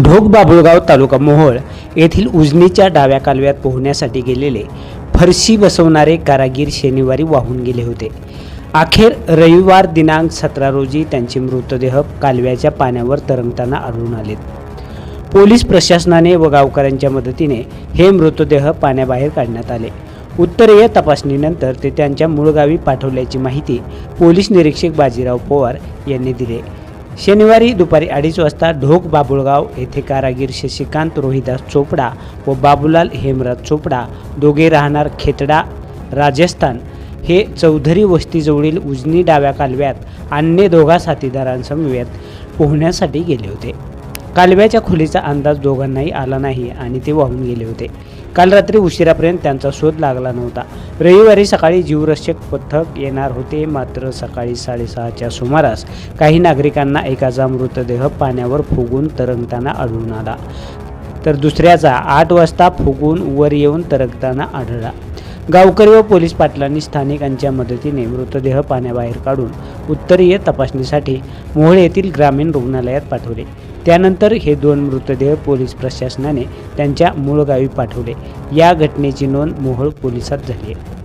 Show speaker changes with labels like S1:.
S1: ढोक बाबुळगाव तालुका मोहोळ येथील उजनीच्या डाव्या कालव्यात पोहण्यासाठी गेलेले फरशी बसवणारे कारागीर शनिवारी वाहून गेले होते। अखेर रविवार दिनांक 17 रोजी त्यांचे मृतदेह कालव्याच्या पाण्यावर तरंगताना आढळून आले। पोलीस प्रशासनाने व गावकऱ्यांच्या मदतीने हे मृतदेह पाण्याबाहेर काढण्यात आले। उत्तरीय तपासणीनंतर ते त्यांच्या मूळ गावी पाठवल्याची माहिती पोलीस निरीक्षक बाजीराव पवार यांनी दिली। शनिवारी दुपारी 2:30 वाजता ढोक बाबुळगाव येथे कारागीर शशिकांत रोहिदास चोपडा व बाबूलाल हेमराज चोपडा दोघे राहणार खेतडा राजस्थान हे चौधरी वस्तीजवळील उजनी डाव्या कालव्यात अन्य दोघा साथीदारांसमवेत पोहण्यासाठी गेले होते। कालव्याच्या खोलीचा अंदाज दोघांनाही आला नाही आणि ते वाहून गेले होते। काल रात्री उशिरापर्यंत त्यांचा शोध लागला नव्हता। रविवारी सकाळी जीवरक्षक पथक येणार होते, मात्र सकाळी 6:30च्या सुमारास काही नागरिकांना एकाचा मृतदेह पाण्यावर फुगून तरंगताना आढळून आला, तर दुसऱ्याचा 8 वाजता फुगून वर येऊन तरंगताना आढळला। गावकरी व पोलीस पाटलांनी स्थानिकांच्या मदतीने मृतदेह पाण्याबाहेर काढून उत्तरीय तपासणीसाठी मोहोळ येथील ग्रामीण रुग्णालयात पाठवले। त्यानंतर हे 2 मृतदेह पोलीस प्रशासनाने त्यांच्या मूळ गावी पाठवले। या घटनेची नोंद मोहोळ पोलिसात झाली आहे।